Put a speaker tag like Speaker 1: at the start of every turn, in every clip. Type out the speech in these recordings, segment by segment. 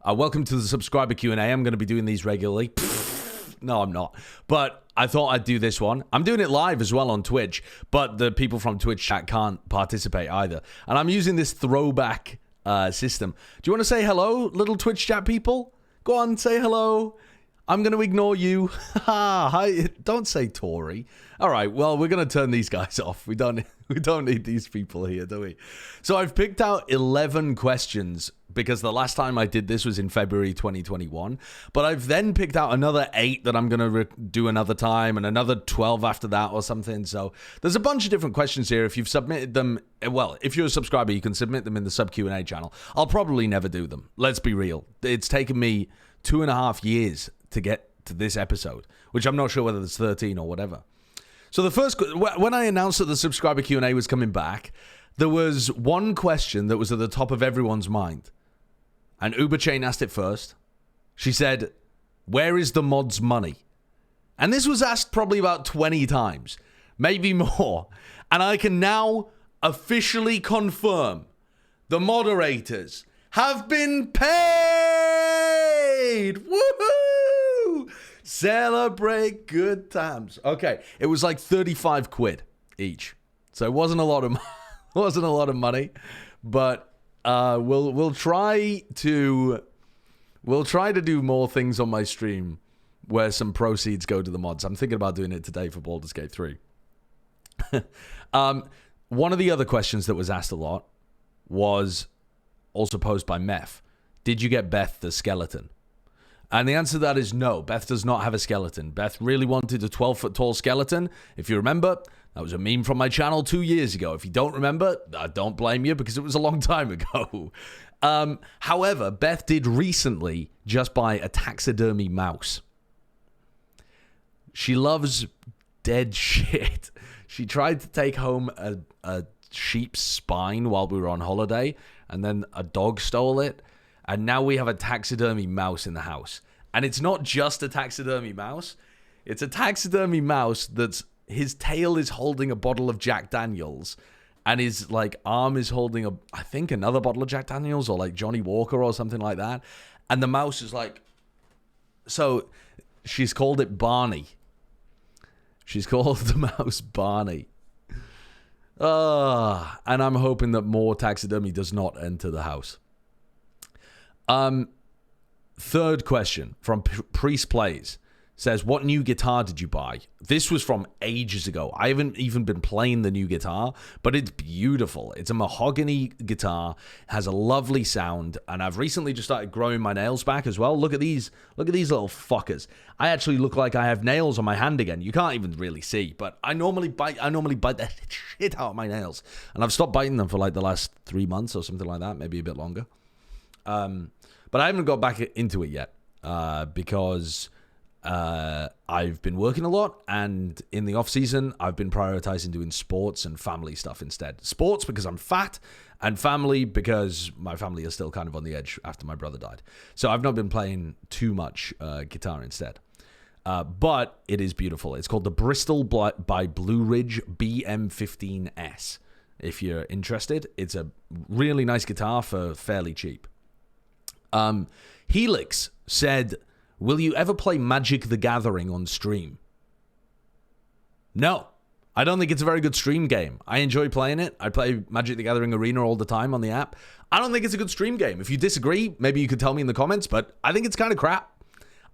Speaker 1: Welcome to the subscriber Q&A. I'm going to be doing these regularly. No, I'm not. But I thought I'd do this one. I'm doing it live as well on Twitch, but the people from Twitch chat can't participate either. And I'm using this throwback system. Do you want to say hello, little Twitch chat people? Go on, say hello. I'm going to ignore you. Hi. Don't say Tory. All right, well, we're going to turn these guys off. We don't need these people here, do we? So I've picked out 11 questions because the last time I did this was in February 2021. But I've then picked out another 8 that I'm going to do another time and another 12 after that or something. So there's a bunch of different questions here. If you've submitted them, well, if you're a subscriber, you can submit them in the sub Q&A channel. I'll probably never do them. Let's be real. It's taken me 2.5 years to get to this episode, which I'm not sure whether it's 13 or whatever. So the first, when I announced that the subscriber Q&A was coming back, there was one question that was at the top of everyone's mind. And Uberchain asked it first. She said, where is the mod's money? And this was asked probably about 20 times, maybe more. And I can now officially confirm the moderators have been paid. Woohoo! Celebrate good times. Okay, it was like 35 quid each. So it wasn't a lot of money, but we'll try to do more things on my stream where some proceeds go to the mods. I'm thinking about doing it today for Baldur's Gate 3. One of the other questions that was asked a lot was also posed by Meth. Did you get Beth the Skeleton? And the answer to that is no. Beth does not have a skeleton. Beth really wanted a 12-foot tall skeleton. If you remember, that was a meme from my channel 2 years ago. If you don't remember, I don't blame you because it was a long time ago. However, Beth did recently just buy a taxidermy mouse. She loves dead shit. She tried to take home a sheep's spine while we were on holiday, and then a dog stole it. And now we have a taxidermy mouse in the house. And it's not just a taxidermy mouse. It's a taxidermy mouse that's, his tail is holding a bottle of Jack Daniels. And his, like, arm is holding, I think, another bottle of Jack Daniels or, like, Johnny Walker or something like that. And the mouse is like, so she's called it Barney. She's called the mouse Barney. And I'm hoping that more taxidermy does not enter the house. Third question from Priest Plays says, what new guitar did you buy? This was from ages ago. I haven't even been playing the new guitar, but it's beautiful. It's a mahogany guitar, has a lovely sound, and I've recently just started growing my nails back as well. Look at these little fuckers. I actually look like I have nails on my hand again. You can't even really see, but I normally bite the shit out of my nails, and I've stopped biting them for like the last 3 months or something like that, maybe a bit longer. But I haven't got back into it yet because I've been working a lot, and in the off season I've been prioritizing doing sports and family stuff instead. Sports because I'm fat, and family because my family is still kind of on the edge after my brother died. So I've not been playing too much guitar instead. But it is beautiful. It's called the Bristol by Blue Ridge BM15S. If you're interested, it's a really nice guitar for fairly cheap. Helix said, will you ever play Magic the Gathering on stream? No, I don't think it's a very good stream game. I enjoy playing it. I play Magic the Gathering Arena all the time on the app. I don't think it's a good stream game. If you disagree, maybe you could tell me in the comments, but I think it's kind of crap.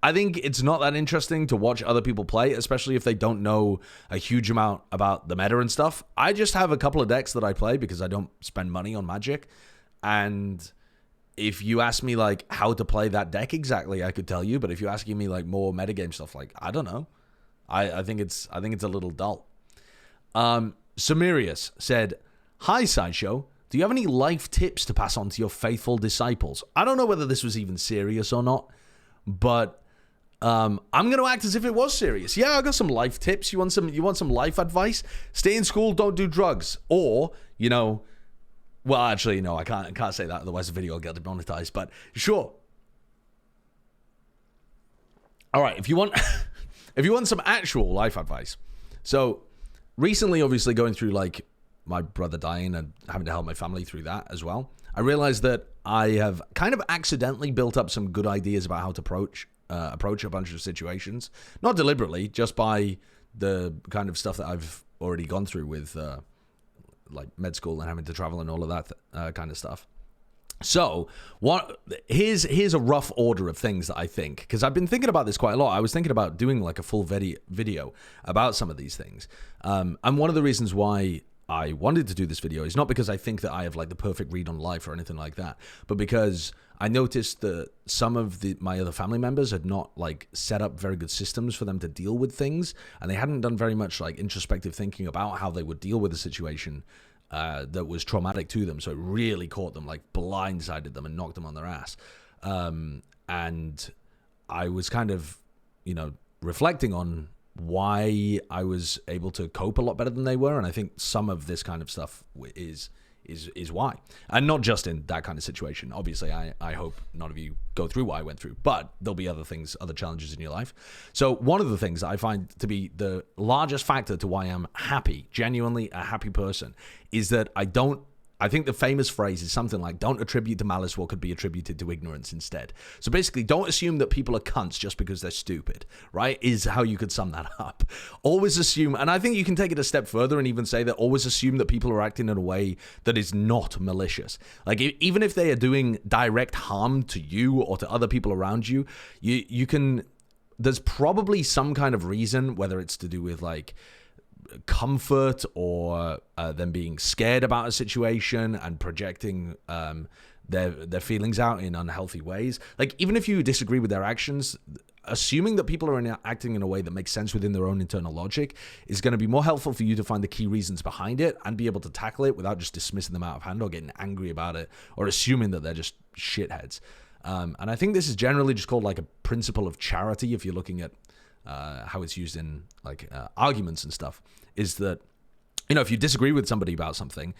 Speaker 1: I think it's not that interesting to watch other people play, especially if they don't know a huge amount about the meta and stuff. I just have a couple of decks that I play because I don't spend money on Magic, and if you ask me, like, how to play that deck exactly, I could tell you. But if you're asking me, like, more metagame stuff, like, I don't know. I think it's a little dull. Samirius said, hi, Sideshow. Do you have any life tips to pass on to your faithful disciples? I don't know whether this was even serious or not, but I'm going to act as if it was serious. Yeah, I got some life tips. You want some life advice? Stay in school, don't do drugs. Or, you know, well, actually, no, I can't say that, otherwise the video will get demonetized, but sure. All right, if you want some actual life advice. So, recently, obviously, going through, like, my brother dying and having to help my family through that as well, I realized that I have kind of accidentally built up some good ideas about how to approach a bunch of situations. Not deliberately, just by the kind of stuff that I've already gone through with like med school and having to travel and all of that kind of stuff. So here's a rough order of things that I think, because I've been thinking about this quite a lot. I was thinking about doing like a full video about some of these things. And one of the reasons why I wanted to do this video is not because I think that I have like the perfect read on life or anything like that, but because I noticed that some of my other family members had not like set up very good systems for them to deal with things, and they hadn't done very much like introspective thinking about how they would deal with a situation that was traumatic to them. So it really caught them, like blindsided them and knocked them on their ass. And I was kind of, reflecting on why I was able to cope a lot better than they were. And I think some of this kind of stuff is why. And not just in that kind of situation. Obviously, I hope none of you go through what I went through, but there'll be other things, other challenges in your life. So one of the things that I find to be the largest factor to why I'm happy, genuinely a happy person, is that I think the famous phrase is something like, don't attribute to malice what could be attributed to ignorance instead. So basically, don't assume that people are cunts just because they're stupid, right? Is how you could sum that up. Always assume, and I think you can take it a step further and even say that always assume that people are acting in a way that is not malicious. Like, even if they are doing direct harm to you or to other people around you, you can, there's probably some kind of reason, whether it's to do with like comfort or them being scared about a situation and projecting their feelings out in unhealthy ways. Like, even if you disagree with their actions, assuming that people are acting in a way that makes sense within their own internal logic is going to be more helpful for you to find the key reasons behind it and be able to tackle it without just dismissing them out of hand or getting angry about it or assuming that they're just shitheads. And I think this is generally just called like a principle of charity, if you're looking at how it's used in like arguments and stuff, is that, if you disagree with somebody about something,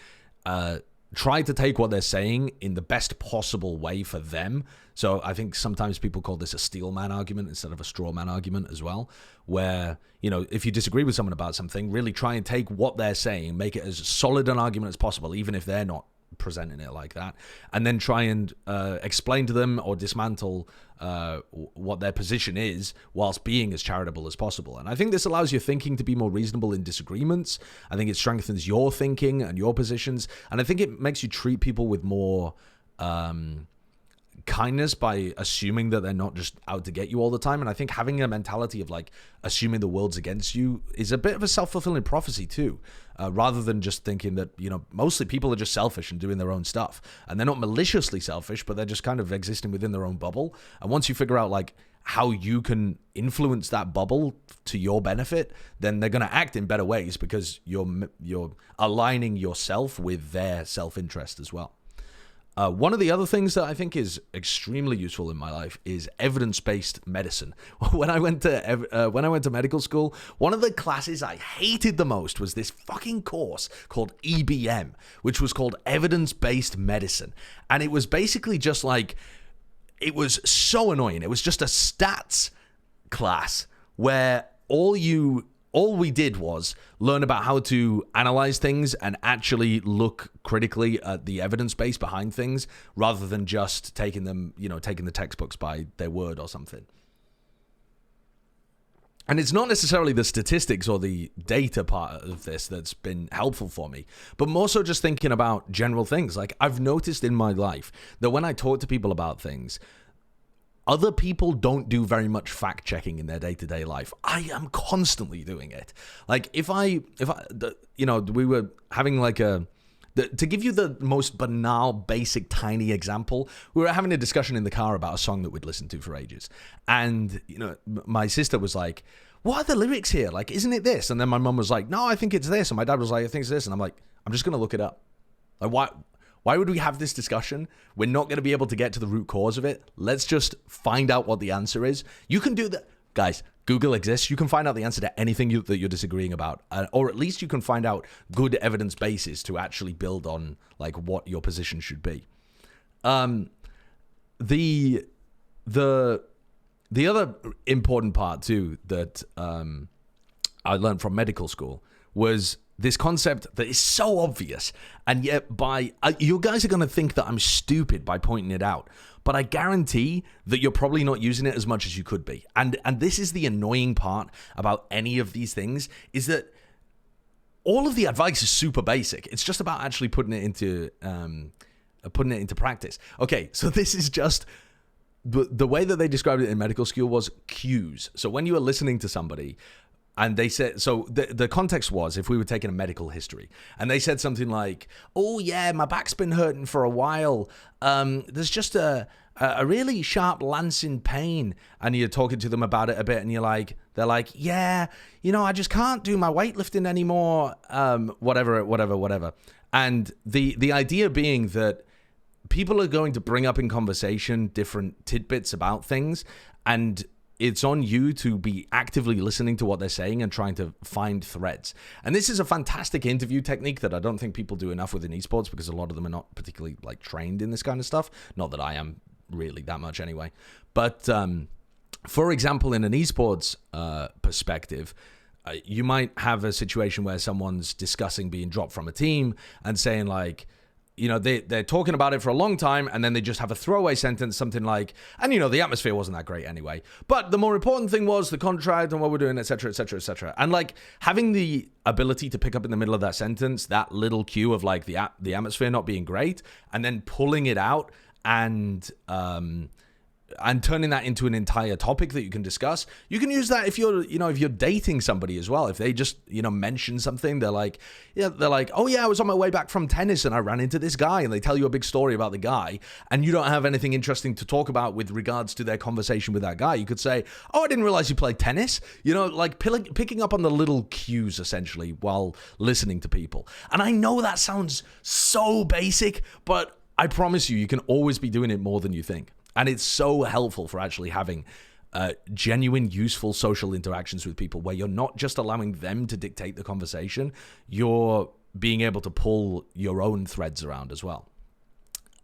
Speaker 1: try to take what they're saying in the best possible way for them. So I think sometimes people call this a steel man argument instead of a straw man argument as well, where, if you disagree with someone about something, really try and take what they're saying, make it as solid an argument as possible, even if they're not presenting it like that, and then try and explain to them or dismantle what their position is whilst being as charitable as possible. And I think this allows your thinking to be more reasonable in disagreements. I think it strengthens your thinking and your positions, and I think it makes you treat people with more kindness by assuming that they're not just out to get you all the time. And I think having a mentality of like assuming the world's against you is a bit of a self-fulfilling prophecy too, rather than just thinking that, mostly people are just selfish and doing their own stuff, and they're not maliciously selfish, but they're just kind of existing within their own bubble. And once you figure out like how you can influence that bubble to your benefit, then they're going to act in better ways because you're aligning yourself with their self-interest as well. One of the other things that I think is extremely useful in my life is evidence-based medicine. When I went to medical school, one of the classes I hated the most was this fucking course called EBM, which was called Evidence-Based Medicine. And it was basically just like, it was so annoying. It was just a stats class where all we did was learn about how to analyze things and actually look critically at the evidence base behind things, rather than just taking the textbooks by their word or something. And it's not necessarily the statistics or the data part of this that's been helpful for me, but more so just thinking about general things. Like, I've noticed in my life that when I talk to people about things, other people don't do very much fact checking in their day-to-day life. I am constantly doing it. Like, we were having like to give you the most banal, basic, tiny example, we were having a discussion in the car about a song that we'd listened to for ages. And, my sister was like, what are the lyrics here? Like, isn't it this? And then my mum was like, no, I think it's this. And my dad was like, I think it's this. And I'm like, I'm just going to look it up. Like, why would we have this discussion? We're not going to be able to get to the root cause of it. Let's just find out what the answer is. You can do that. Guys, Google exists. You can find out the answer to anything that you're disagreeing about. Or at least you can find out good evidence bases to actually build on like what your position should be. The other important part too that I learned from medical school was this concept that is so obvious, and yet you guys are going to think that I'm stupid by pointing it out, but I guarantee that you're probably not using it as much as you could be. And this is the annoying part about any of these things, is that all of the advice is super basic. It's just about actually putting it into practice. Okay, so this is just the way that they described it in medical school was cues. So when you are listening to somebody, and they said, so the context was, if we were taking a medical history, and they said something like, oh yeah, my back's been hurting for a while. There's just a really sharp lancing pain. And you're talking to them about it a bit, and they're like, yeah, I just can't do my weightlifting anymore. Whatever. And the idea being that people are going to bring up in conversation different tidbits about things, and it's on you to be actively listening to what they're saying and trying to find threads. And this is a fantastic interview technique that I don't think people do enough within esports, because a lot of them are not particularly trained in this kind of stuff. Not that I am really that much anyway. But for example, in an esports perspective, you might have a situation where someone's discussing being dropped from a team and saying they're talking about it for a long time, and then they just have a throwaway sentence, something like, and the atmosphere wasn't that great anyway, but the more important thing was the contract and what we're doing, etc., etc., etc. And having the ability to pick up in the middle of that sentence that little cue of the atmosphere not being great, and then pulling it out and turning that into an entire topic that you can discuss. You can use that if you're dating somebody as well. If they just, mention something, they're like, oh yeah, I was on my way back from tennis and I ran into this guy, and they tell you a big story about the guy, and you don't have anything interesting to talk about with regards to their conversation with that guy. You could say, oh, I didn't realize you played tennis. Picking up on the little cues essentially while listening to people. And I know that sounds so basic, but I promise you can always be doing it more than you think. And it's so helpful for actually having genuine, useful social interactions with people, where you're not just allowing them to dictate the conversation, you're being able to pull your own threads around as well.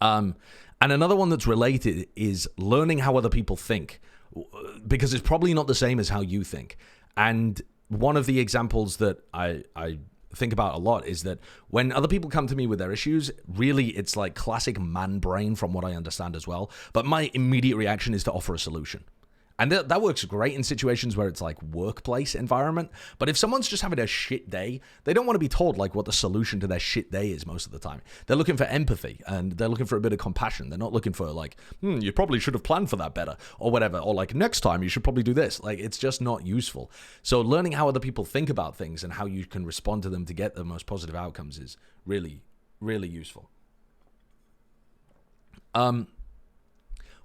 Speaker 1: And another one that's related is learning how other people think, because it's probably not the same as how you think. And one of the examples that I think about a lot is that when other people come to me with their issues, really it's like classic man brain from what I understand as well. But my immediate reaction is to offer a solution. And that works great in situations where it's like workplace environment. But if someone's just having a shit day, they don't want to be told what the solution to their shit day is most of the time. They're looking for empathy, and they're looking for a bit of compassion. They're not looking for you probably should have planned for that better, or whatever. Or next time you should probably do this. It's just not useful. So learning how other people think about things and how you can respond to them to get the most positive outcomes is really, really useful.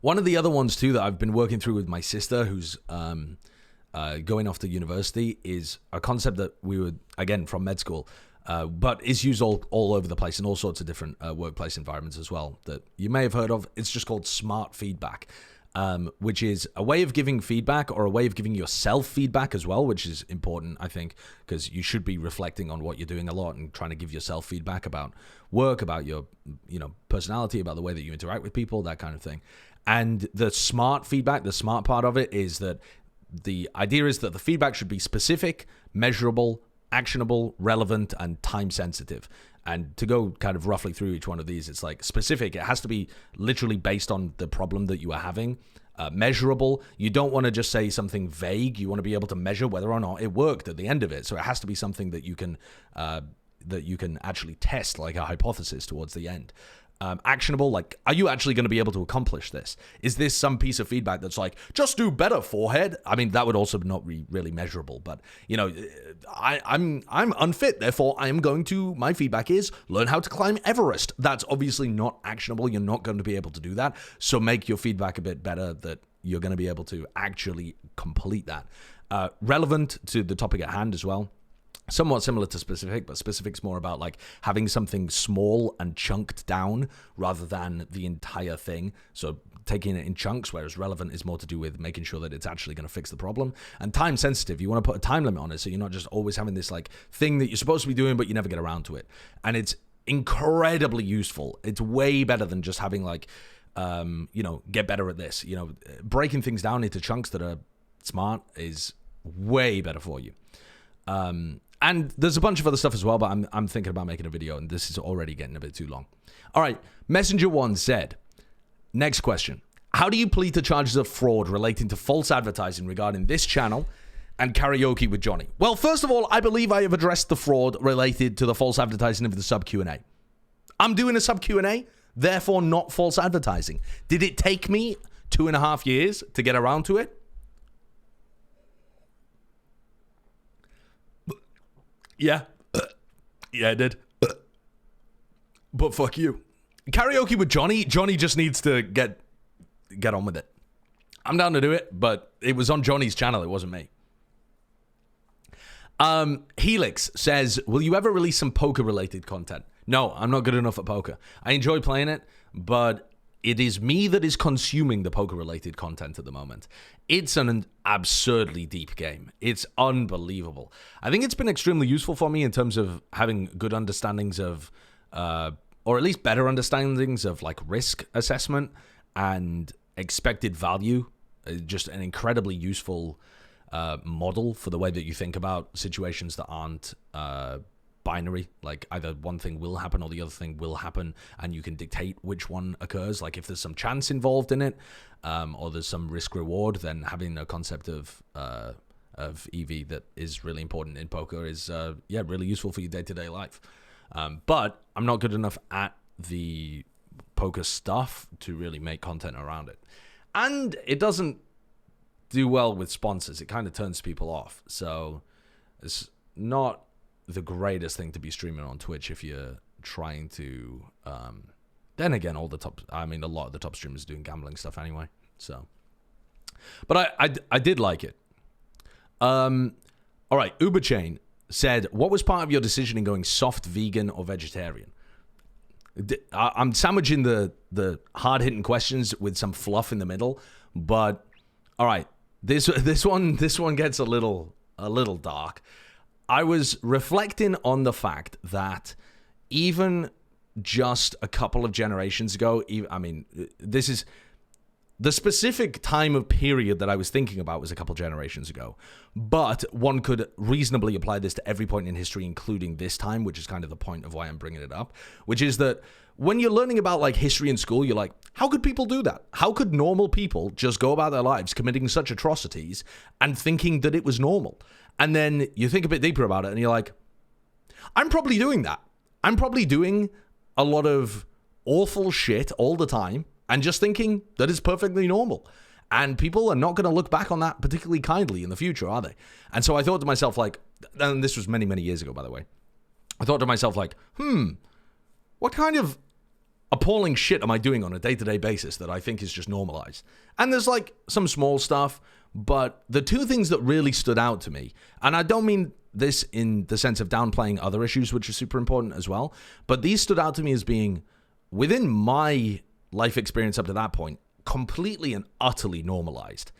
Speaker 1: One of the other ones, too, that I've been working through with my sister, who's going off to university, is a concept that we would, again, from med school, but is used all over the place in all sorts of different workplace environments as well, that you may have heard of. It's just called smart feedback, which is a way of giving feedback, or a way of giving yourself feedback as well, which is important, I think, because you should be reflecting on what you're doing a lot and trying to give yourself feedback about work, about your personality, about the way that you interact with people, that kind of thing. And the smart feedback, the smart part of it is that the idea is that the feedback should be specific, measurable, actionable, relevant, and time sensitive. And to go kind of roughly through each one of these, it's specific. It has to be literally based on the problem that you are having. Measurable, you don't want to just say something vague. You want to be able to measure whether or not it worked at the end of it. So it has to be something that you can actually test, like a hypothesis towards the end. Actionable, are you actually going to be able to accomplish this? Is this some piece of feedback that's just do better, forehead? I mean, that would also not be really measurable, but I'm unfit, therefore my feedback is learn how to climb Everest. That's obviously not actionable. You're not going to be able to do that. So make your feedback a bit better that you're going to be able to actually complete that. Relevant to the topic at hand as well. Somewhat similar to specific, but specific's more about having something small and chunked down rather than the entire thing. So taking it in chunks, whereas relevant is more to do with making sure that it's actually going to fix the problem. And time sensitive, you want to put a time limit on it, so you're not just always having this thing that you're supposed to be doing, but you never get around to it. And it's incredibly useful. It's way better than just having get better at this. Breaking things down into chunks that are smart is way better for you. And there's a bunch of other stuff as well, but I'm thinking about making a video, and this is already getting a bit too long. All right, Messenger1 said, next question. How do you plead to charges of fraud relating to false advertising regarding this channel and Karaoke with Johnny? Well, first of all, I believe I have addressed the fraud related to the false advertising of the sub Q&A. I'm doing a sub Q&A, therefore not false advertising. Did it take me 2.5 years to get around to it? Yeah. Yeah, it did. But fuck you. Karaoke with Johnny. Johnny just needs to get on with it. I'm down to do it, but it was on Johnny's channel. It wasn't me. Helix says, will you ever release some poker-related content? No, I'm not good enough at poker. I enjoy playing it, but it is me that is consuming the poker-related content at the moment. It's an absurdly deep game. It's unbelievable. I think it's been extremely useful for me in terms of having good understandings of, or at least better understandings of, like, risk assessment and expected value. Just an incredibly useful model for the way that you think about situations that aren't binary. Like, either one thing will happen or the other thing will happen, and you can dictate which one occurs. Like, if there's some chance involved in it, or there's some risk reward, then having a concept of EV that is really important in poker is really useful for your day-to-day life. But I'm not good enough at the poker stuff to really make content around it, and it doesn't do well with sponsors. It kind of turns people off, so it's not the greatest thing to be streaming on Twitch if you're trying to then again, a lot of the top streamers are doing gambling stuff anyway, so but I did like it. All right, Uberchain said, what was part of your decision in going soft vegan or vegetarian? I'm sandwiching the hard-hitting questions with some fluff in the middle, but all right, this one gets a little dark. I was reflecting on the fact that even just a couple of generations ago, this is the specific time of period that I was thinking about was a couple generations ago, but one could reasonably apply this to every point in history, including this time, which is kind of the point of why I'm bringing it up, which is that when you're learning about, like, history in school, you're like, how could people do that? How could normal people just go about their lives committing such atrocities and thinking that it was normal? And then you think a bit deeper about it and you're like, I'm probably doing that. I'm probably doing a lot of awful shit all the time and just thinking that it's perfectly normal. And people are not going to look back on that particularly kindly in the future, are they? And so I thought to myself, like, and this was many, many years ago, by the way. I thought to myself, like, what kind of appalling shit am I doing on a day-to-day basis that I think is just normalized? And there's, like, some small stuff, but the two things that really stood out to me, and I don't mean this in the sense of downplaying other issues, which are super important as well, but these stood out to me as being, within my life experience up to that point, completely and utterly normalized.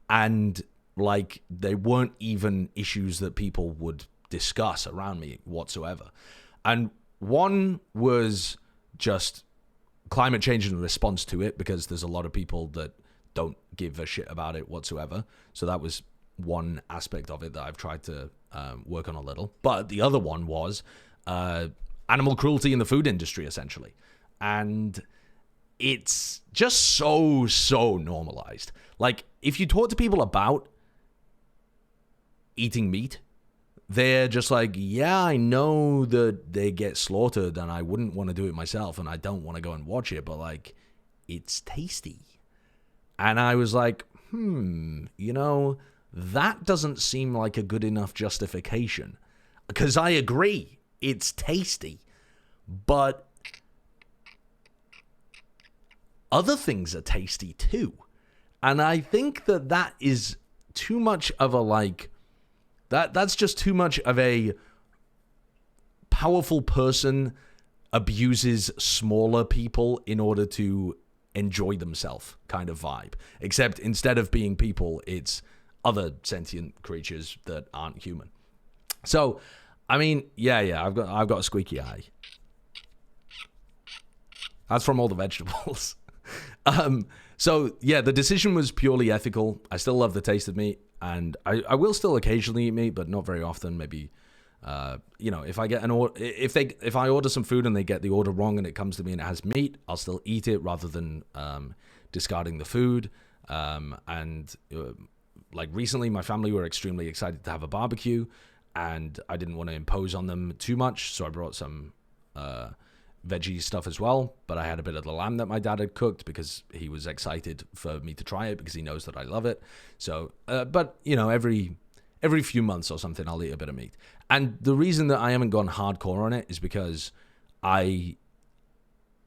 Speaker 1: And, like, they weren't even issues that people would discuss around me whatsoever. And one was just climate change and the response to it, because there's a lot of people that don't give a shit about it whatsoever. So that was one aspect of it that I've tried to work on a little. But the other one was animal cruelty in the food industry, essentially. And it's just so normalized. Like, if you talk to people about eating meat, they're just like, yeah, I know that they get slaughtered and I wouldn't want to do it myself and I don't want to go and watch it, but, like, it's tasty. And I was like, that doesn't seem like a good enough justification. Because I agree, it's tasty. But other things are tasty too. And I think that is too much of a, like, that's just too much of a powerful person abuses smaller people in order to enjoy themselves kind of vibe. Except instead of being people, it's other sentient creatures that aren't human. So, I mean, yeah, I've got a squeaky eye. That's from all the vegetables. So, yeah, the decision was purely ethical. I still love the taste of meat, and I will still occasionally eat meat, but not very often, maybe If I get an order, if I order some food and they get the order wrong and it comes to me and it has meat, I'll still eat it rather than discarding the food. Like recently, my family were extremely excited to have a barbecue, and I didn't want to impose on them too much, so I brought some veggie stuff as well. But I had a bit of the lamb that my dad had cooked because he was excited for me to try it because he knows that I love it. So, but every few months or something, I'll eat a bit of meat. And the reason that I haven't gone hardcore on it is because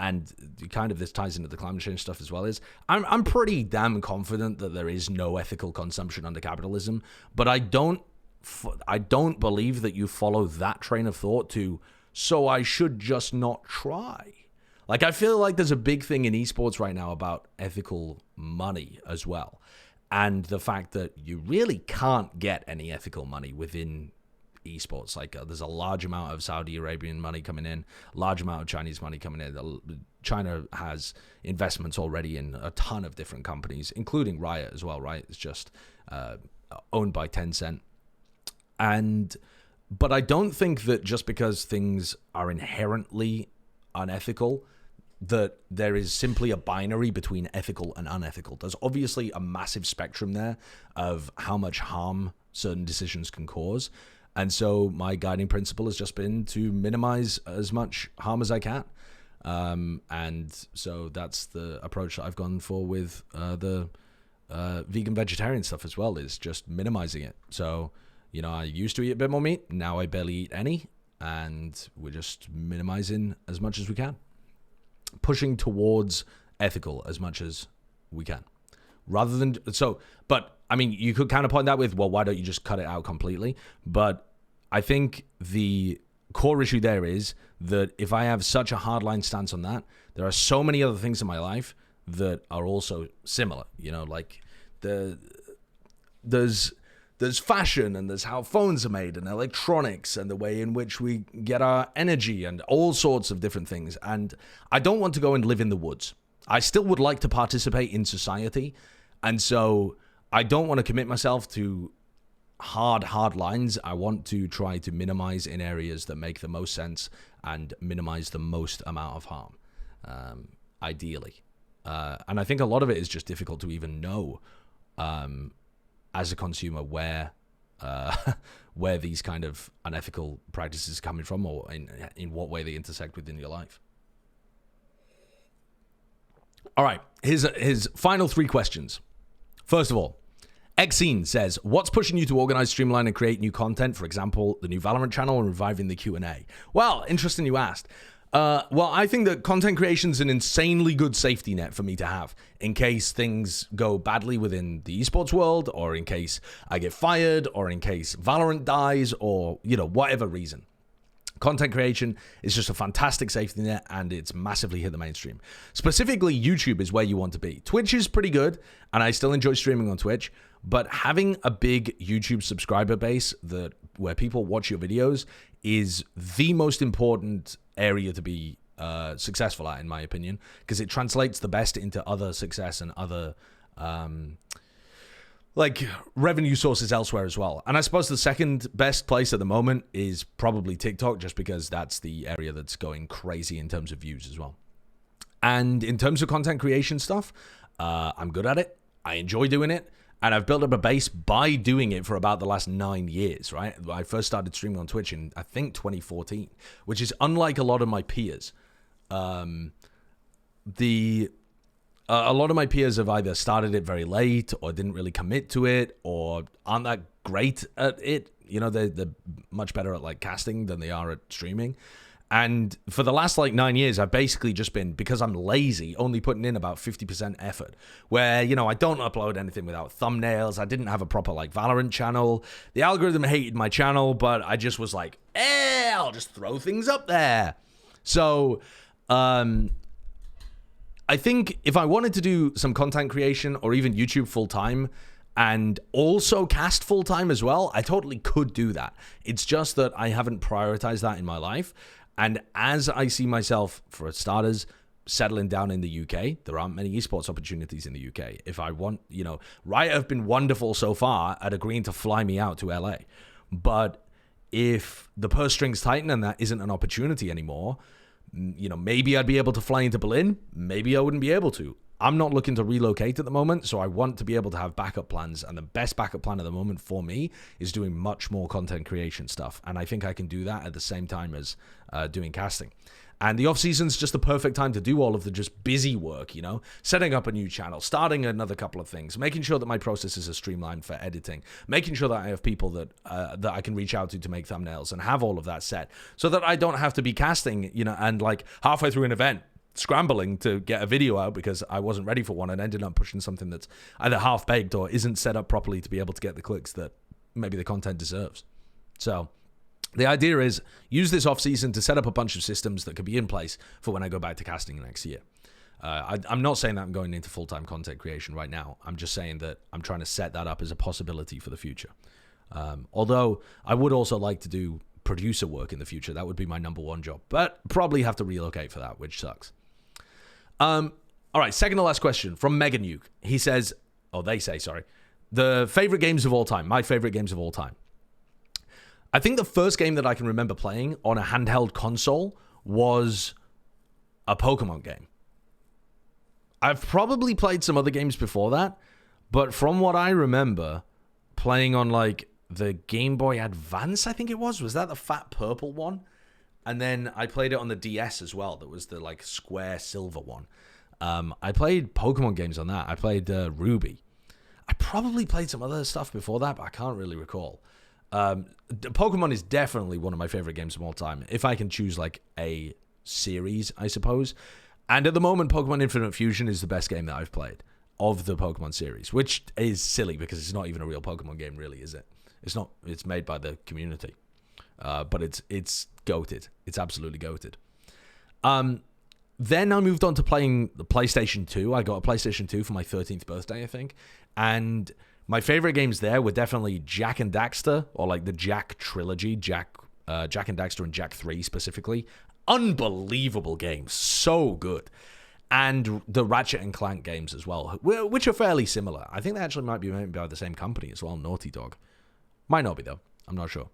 Speaker 1: and kind of this ties into the climate change stuff as well, is I'm pretty damn confident that there is no ethical consumption under capitalism, but I don't believe that you follow that train of thought to, so I should just not try. Like, I feel like there's a big thing in esports right now about ethical money as well, and the fact that you really can't get any ethical money within esports. Like, there's a large amount of Saudi Arabian money coming in, large amount of Chinese money coming in. China has investments already in a ton of different companies, including Riot as well, right? It's just owned by Tencent. But I don't think that just because things are inherently unethical, that there is simply a binary between ethical and unethical. There's obviously a massive spectrum there of how much harm certain decisions can cause. And so my guiding principle has just been to minimize as much harm as I can. And so that's the approach that I've gone for with the vegan vegetarian stuff as well, is just minimizing it. So, I used to eat a bit more meat. Now I barely eat any. And we're just minimizing as much as we can. Pushing towards ethical as much as we can. Rather than... But, I mean, you could counterpoint that with, well, why don't you just cut it out completely? But I think the core issue there is that if I have such a hardline stance on that, there are so many other things in my life that are also similar. Like there's fashion, and there's how phones are made, and electronics, and the way in which we get our energy, and all sorts of different things. And I don't want to go and live in the woods. I still would like to participate in society. And so I don't want to commit myself to hard lines. I want to try to minimize in areas that make the most sense and minimize the most amount of harm, ideally. And I think a lot of it is just difficult to even know as a consumer where these kind of unethical practices are coming from, or in what way they intersect within your life. All right, here's his final 3 questions. First of all, Exene says, what's pushing you to organize, streamline, and create new content? For example, the new Valorant channel and reviving the Q&A. Well, interesting you asked. Well, I think that content creation is an insanely good safety net for me to have in case things go badly within the esports world, or in case I get fired, or in case Valorant dies, or, whatever reason. Content creation is just a fantastic safety net, and it's massively hit the mainstream. Specifically, YouTube is where you want to be. Twitch is pretty good, and I still enjoy streaming on Twitch, but having a big YouTube subscriber base where people watch your videos is the most important area to be successful at, in my opinion, because it translates the best into other success and other revenue sources elsewhere as well. And I suppose the second best place at the moment is probably TikTok, just because that's the area that's going crazy in terms of views as well. And in terms of content creation stuff, I'm good at it. I enjoy doing it. And I've built up a base by doing it for about the last 9 years, right? I first started streaming on Twitch in, I think, 2014, which is unlike a lot of my peers. A lot of my peers have either started it very late, or didn't really commit to it, or aren't that great at it. They're much better at casting than they are at streaming. And for the last 9 years, I've basically just been, because I'm lazy, only putting in about 50% effort. Where, I don't upload anything without thumbnails. I didn't have a proper Valorant channel. The algorithm hated my channel, but I just was I'll just throw things up there. So, I think if I wanted to do some content creation, or even YouTube full time, and also cast full time as well, I totally could do that. It's just that I haven't prioritized that in my life. And as I see myself, for starters, settling down in the UK, there aren't many esports opportunities in the UK. If I want, Riot have been wonderful so far at agreeing to fly me out to LA. But if the purse strings tighten and that isn't an opportunity anymore, maybe I'd be able to fly into Berlin. Maybe I wouldn't be able to. I'm not looking to relocate at the moment, so I want to be able to have backup plans. And the best backup plan at the moment for me is doing much more content creation stuff. And I think I can do that at the same time as doing casting. And the off-season's just the perfect time to do all of the just busy work, setting up a new channel, starting another couple of things, making sure that my processes are streamlined for editing, making sure that I have people that I can reach out to make thumbnails and have all of that set so that I don't have to be casting, and like halfway through an event, scrambling to get a video out because I wasn't ready for one and ended up pushing something that's either half-baked or isn't set up properly to be able to get the clicks that maybe the content deserves. So the idea is use this off-season to set up a bunch of systems that could be in place for when I go back to casting next year. I'm not saying that I'm going into full-time content creation right now. I'm just saying that I'm trying to set that up as a possibility for the future. Although I would also like to do producer work in the future. That would be my number one job. But probably have to relocate for that, which sucks. All right, second to last question from Mega Nuke. He says, they say, the favorite games of all time. My favorite games of all time. I think the first game that I can remember playing on a handheld console was a Pokemon game. I've probably played some other games before that, but from what I remember, playing on like the Game Boy Advance, I think it was that the fat purple one? And then I played it on the DS as well. That was the like square silver one. I played Pokemon games on that. I played Ruby. I probably played some other stuff before that, but I can't really recall. Pokemon is definitely one of my favorite games of all time. If I can choose like a series, I suppose. And at the moment, Pokemon Infinite Fusion is the best game that I've played of the Pokemon series, which is silly because it's not even a real Pokemon game, really, is it? It's not. It's made by the community, but it's goated. It's absolutely goated. Then I moved on to playing the PlayStation 2. I got a PlayStation 2 for my 13th birthday, I think, and my favorite games there were definitely Jak and Daxter, or like the Jak trilogy, Jak and Daxter and Jak 3 specifically. Unbelievable games, so good. And the Ratchet and Clank games as well, which are fairly similar. I think they actually might be made by the same company as well, Naughty Dog. Might not be, though. I'm not sure.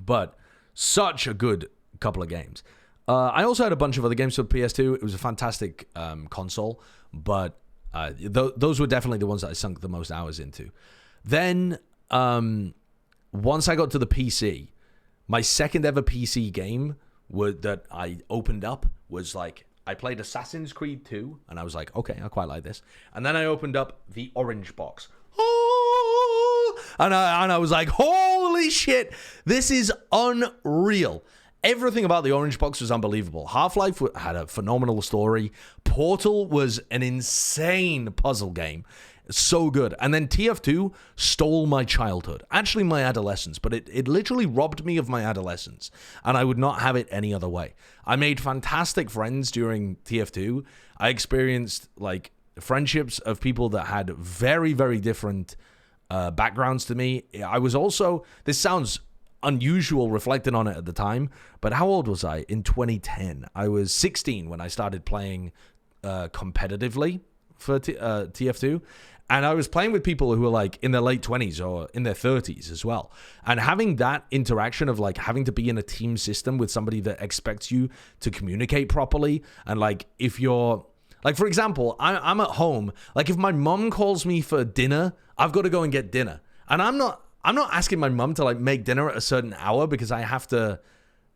Speaker 1: But such a good couple of games. I also had a bunch of other games for PS2. It was a fantastic console, but those were definitely the ones that I sunk the most hours into. Then, once I got to the PC, my second ever PC game that I opened up was like, I played Assassin's Creed 2, and I was like, okay, I quite like this. And then I opened up the Orange Box. And I was like, holy shit, this is unreal. Everything about the Orange Box was unbelievable. Half-Life had a phenomenal story. Portal was an insane puzzle game. So good. And then TF2 stole my childhood. Actually, my adolescence. But it literally robbed me of my adolescence. And I would not have it any other way. I made fantastic friends during TF2. I experienced, like, friendships of people that had very, very different backgrounds to me. I was also... This sounds unusual reflecting on it at the time, but how old was I in 2010? I was 16 when I started playing competitively for TF2, and I was playing with people who were like in their late 20s or in their 30s as well, and having that interaction of like having to be in a team system with somebody that expects you to communicate properly, and like if you're like, for example, I'm at home, like if my mom calls me for dinner, I've got to go and get dinner, and I'm not asking my mum to like make dinner at a certain hour because I have to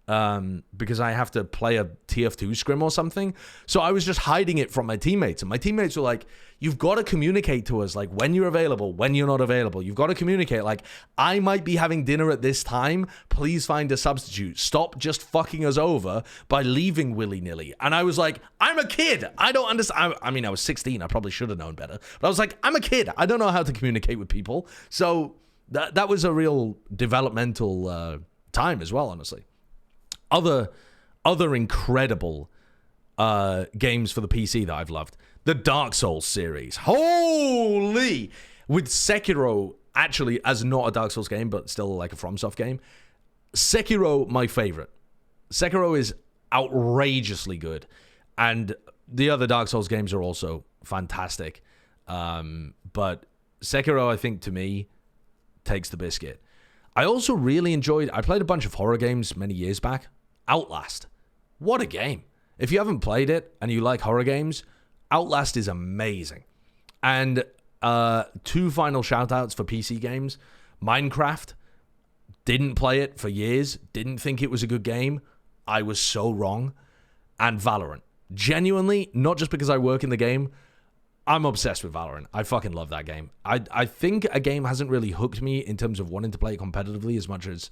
Speaker 1: play a TF2 scrim or something. So I was just hiding it from my teammates, and my teammates were like, you've got to communicate to us like when you're available, when you're not available. You've got to communicate like, I might be having dinner at this time. Please find a substitute. Stop just fucking us over by leaving willy-nilly. And I was like, I'm a kid. I don't understand. I mean, I was 16. I probably should have known better. But I was like, I'm a kid. I don't know how to communicate with people. So that was a real developmental time as well, honestly. Other incredible games for the PC that I've loved. The Dark Souls series. Holy! With Sekiro, actually, as not a Dark Souls game, but still like a FromSoft game. Sekiro, my favorite. Sekiro is outrageously good. And the other Dark Souls games are also fantastic. But Sekiro, I think, to me, takes the biscuit. I also really enjoyed, I played a bunch of horror games many years back. Outlast. What a game. If you haven't played it and you like horror games, Outlast is amazing. And 2 final shout-outs for PC games. Minecraft. Didn't play it for years. Didn't think it was a good game. I was so wrong. And Valorant. Genuinely, not just because I work in the game, I'm obsessed with Valorant. I fucking love that game. I think a game hasn't really hooked me in terms of wanting to play it competitively as much as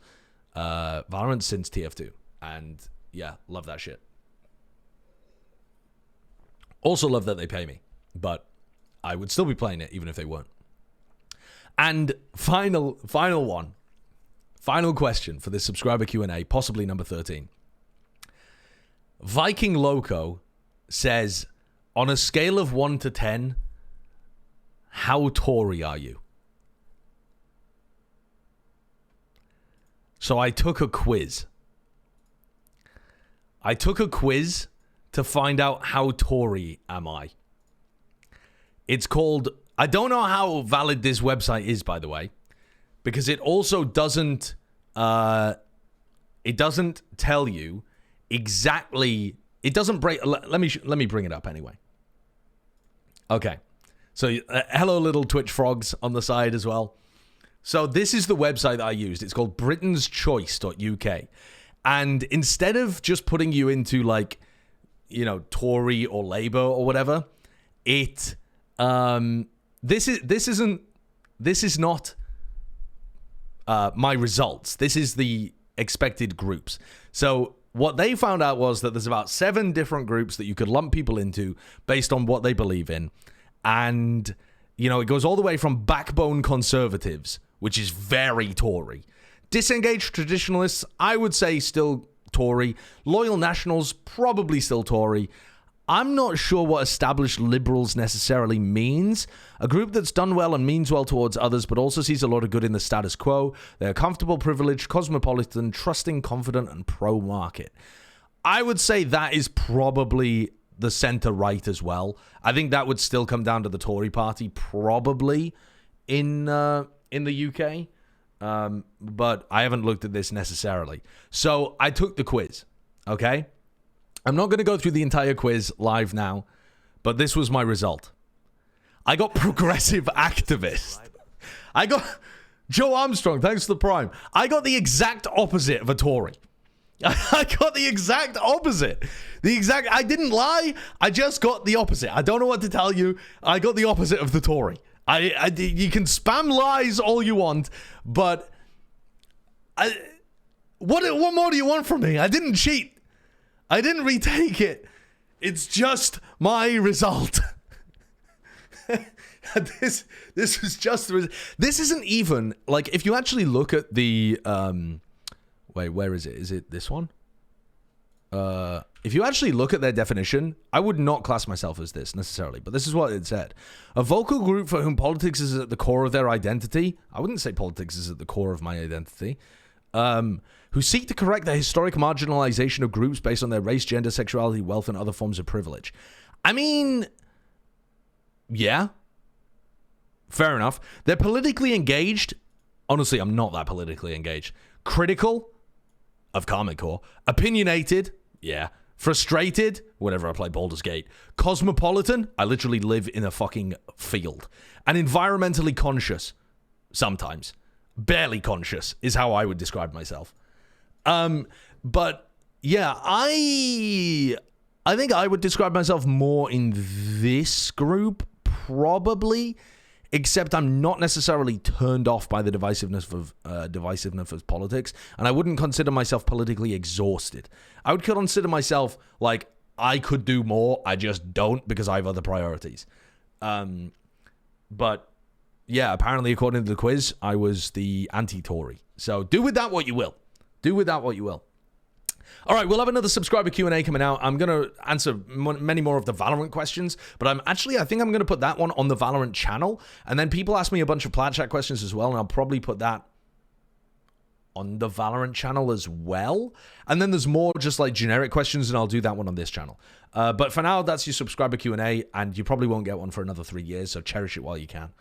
Speaker 1: Valorant since TF2. And yeah, love that shit. Also love that they pay me, but I would still be playing it even if they weren't. And final one. Final question for this subscriber Q&A, possibly number 13. Viking Loco says, on a scale of 1 to 10, how Tory are you? So I took a quiz. To find out how Tory am I. It's called, I don't know how valid this website is, by the way, because it also doesn't tell you exactly, it doesn't break, let me bring it up anyway. Okay, so hello little Twitch frogs on the side as well. So this is the website that I used. It's called britain'schoice.uk. And instead of just putting you into like, you know, Tory or Labour or whatever, this is not my results. This is the expected groups. So what they found out was that there's about 7 different groups that you could lump people into based on what they believe in. And, you know, it goes all the way from backbone conservatives, which is very Tory. Disengaged traditionalists, I would say still Tory. Loyal nationals, probably still Tory. I'm not sure what established liberals necessarily means. A group that's done well and means well towards others, but also sees a lot of good in the status quo. They're comfortable, privileged, cosmopolitan, trusting, confident, and pro-market. I would say that is probably the centre-right as well. I think that would still come down to the Tory party, probably in the UK. But I haven't looked at this necessarily. So I took the quiz, okay? I'm not going to go through the entire quiz live now, but this was my result. I got progressive activist. I got Joe Armstrong, thanks to the Prime. I got the exact opposite of a Tory. I got the exact opposite. I didn't lie. I just got the opposite. I don't know what to tell you. I got the opposite of the Tory. You can spam lies all you want, but what more do you want from me? I didn't cheat. I didn't retake it. It's just my result. This was just this isn't even like, if you actually look at the wait, where is it? Is it this one? If you actually look at their definition, I would not class myself as this necessarily, but this is what it said. A vocal group for whom politics is at the core of their identity. I wouldn't say politics is at the core of my identity. Who seek to correct the historic marginalization of groups based on their race, gender, sexuality, wealth, and other forms of privilege. I mean, yeah, fair enough. They're politically engaged. Honestly, I'm not that politically engaged. Critical of Karmic Core. Opinionated, yeah. Frustrated, whenever I play Baldur's Gate. Cosmopolitan, I literally live in a fucking field. And environmentally conscious, sometimes. Barely conscious is how I would describe myself. But yeah, I think I would describe myself more in this group, probably, except I'm not necessarily turned off by the divisiveness of politics, and I wouldn't consider myself politically exhausted. I would consider myself like I could do more, I just don't because I have other priorities. But yeah, apparently according to the quiz, I was the anti-Tory. So do with that what you will. Do with that what you will. All right, we'll have another subscriber Q&A coming out. I'm going to answer many more of the Valorant questions, but I think I'm going to put that one on the Valorant channel. And then people ask me a bunch of Plat Chat questions as well, and I'll probably put that on the Valorant channel as well. And then there's more just like generic questions, and I'll do that one on this channel. But for now, that's your subscriber Q&A, and you probably won't get one for another 3 years, so cherish it while you can.